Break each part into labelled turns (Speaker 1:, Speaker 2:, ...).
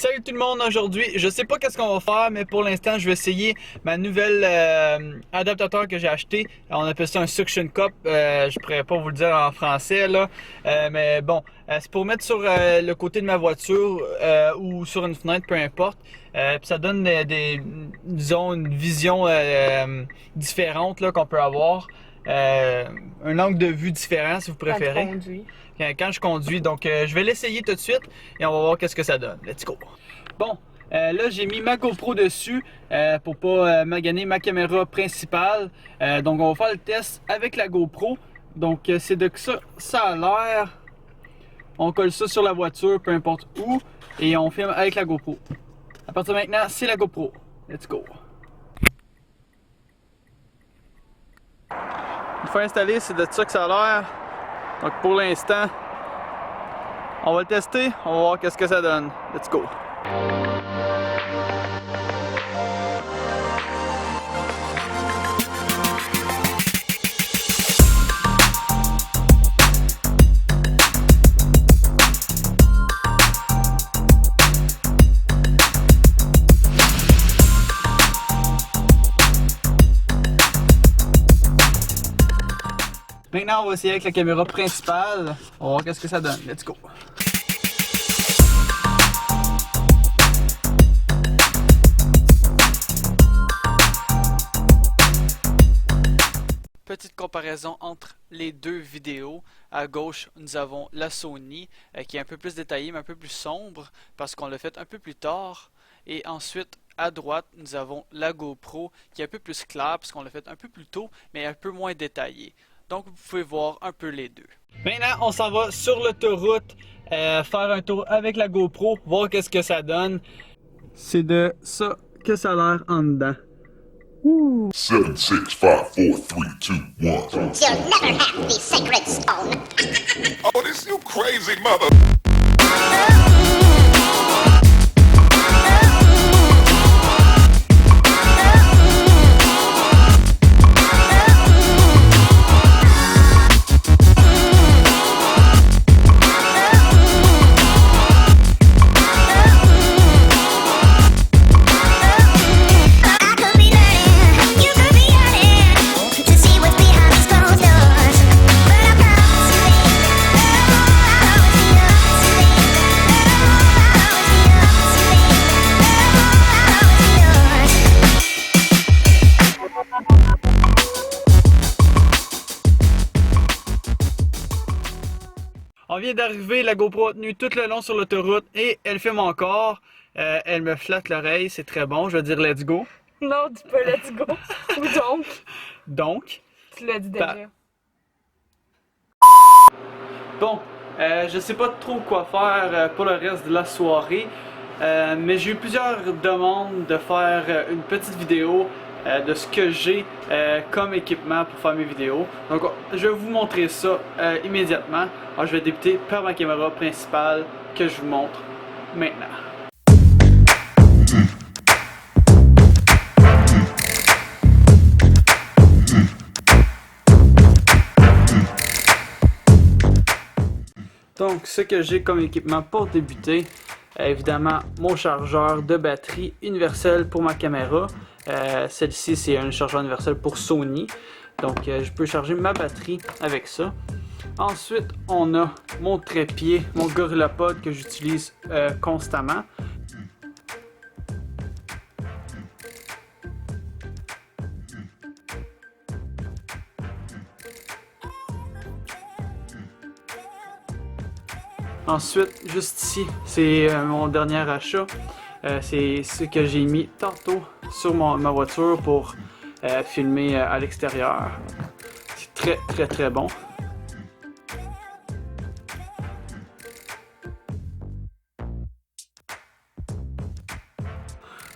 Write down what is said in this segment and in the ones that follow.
Speaker 1: Salut tout le monde, aujourd'hui, je sais pas qu'est-ce qu'on va faire, mais pour l'instant, je vais essayer ma nouvelle adaptateur que j'ai acheté. On appelle ça un suction cup, je pourrais pas vous le dire en français là, mais bon, c'est pour mettre sur le côté de ma voiture ou sur une fenêtre, peu importe. Puis ça donne disons, une vision différente là qu'on peut avoir. Un angle de vue différent si vous préférez. Quand je conduis. Donc je vais l'essayer tout de suite et on va voir qu'est-ce que ça donne. Let's go! Bon, là j'ai mis ma GoPro dessus pour pas maganer ma caméra principale. Donc on va faire le test avec la GoPro. Donc c'est de ça a l'air. On colle ça sur la voiture, peu importe où, et on filme avec la GoPro. À partir de maintenant, c'est la GoPro. Let's go! Une fois installé, c'est de ça que ça a l'air. Donc pour l'instant, on va le tester, on va voir qu'est-ce que ça donne. Let's go! Maintenant, on va essayer avec la caméra principale. On va voir qu'est-ce que ça donne. Let's go! Petite comparaison entre les deux vidéos. À gauche, nous avons la Sony qui est un peu plus détaillée, mais un peu plus sombre parce qu'on l'a fait un peu plus tard. Et ensuite, à droite, nous avons la GoPro qui est un peu plus claire parce qu'on l'a fait un peu plus tôt, mais un peu moins détaillée. Donc vous pouvez voir un peu les deux. Maintenant, on s'en va sur l'autoroute, faire un tour avec la GoPro, voir qu'est-ce que ça donne. C'est de ça que ça a l'air en dedans.
Speaker 2: 7, 6, 5, 4, 3, 2, 1.
Speaker 3: You'll never have the sacred stone.
Speaker 2: Oh, this you crazy mother.
Speaker 1: On vient d'arriver, la GoPro a tenu tout le long sur l'autoroute et elle filme encore. Elle me flatte l'oreille, c'est très bon. Je vais dire let's go.
Speaker 4: Non, dis pas let's go. Ou donc.
Speaker 1: Donc.
Speaker 4: Tu l'as dit déjà.
Speaker 1: Bon, je sais pas trop quoi faire pour le reste de la soirée. Mais j'ai eu plusieurs demandes de faire une petite vidéo de ce que j'ai comme équipement pour faire mes vidéos. Donc je vais vous montrer ça immédiatement. Alors, je vais débuter par ma caméra principale que je vous montre maintenant. Donc ce que j'ai comme équipement pour débuter, évidemment mon chargeur de batterie universel pour ma caméra. Celle-ci c'est un chargeur universel pour Sony, donc je peux charger ma batterie avec ça. Ensuite on a mon trépied, mon GorillaPod que j'utilise constamment. Ensuite, juste ici, c'est mon dernier achat. C'est ce que j'ai mis tantôt sur ma voiture pour filmer à l'extérieur. C'est très bon.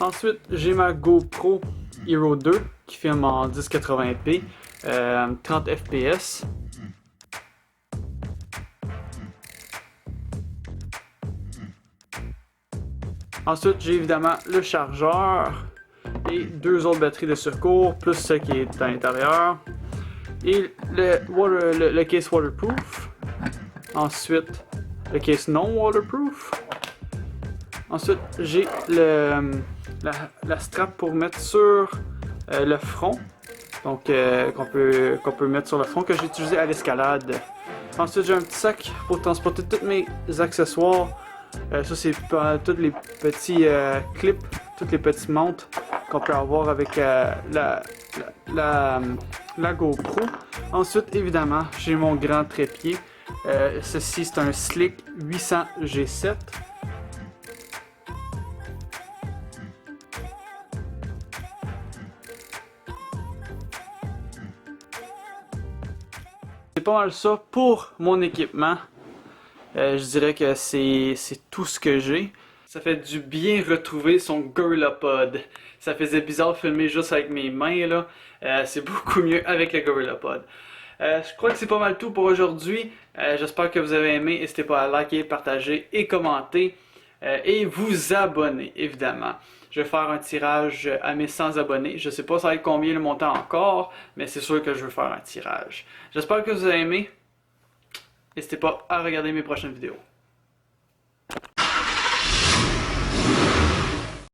Speaker 1: Ensuite, j'ai ma GoPro Hero 2 qui filme en 1080p, 30 fps. Ensuite, j'ai évidemment le chargeur et deux autres batteries de secours, plus ce qui est à l'intérieur. Et le case waterproof. Ensuite, le case non waterproof. Ensuite, j'ai la strap pour mettre sur le front. Donc, qu'on peut mettre sur le front, que j'ai utilisé à l'escalade. Ensuite, j'ai un petit sac pour transporter tous mes accessoires. Ça, c'est tous les petits clips, toutes les petites montres qu'on peut avoir avec la GoPro. Ensuite, évidemment, j'ai mon grand trépied. Ceci, c'est un Slick 800 G7. C'est pas mal ça pour mon équipement. Je dirais que c'est tout ce que j'ai. Ça fait du bien retrouver son GorillaPod. Ça faisait bizarre de filmer juste avec mes mains là. C'est beaucoup mieux avec le GorillaPod. Je crois que c'est pas mal tout pour aujourd'hui. J'espère que vous avez aimé. N'hésitez pas à liker, partager et commenter. Et vous abonner, évidemment. Je vais faire un tirage à mes 100 abonnés. Je sais pas ça va être combien le montant encore, mais c'est sûr que je vais faire un tirage. J'espère que vous avez aimé. N'hésitez pas à regarder mes prochaines vidéos.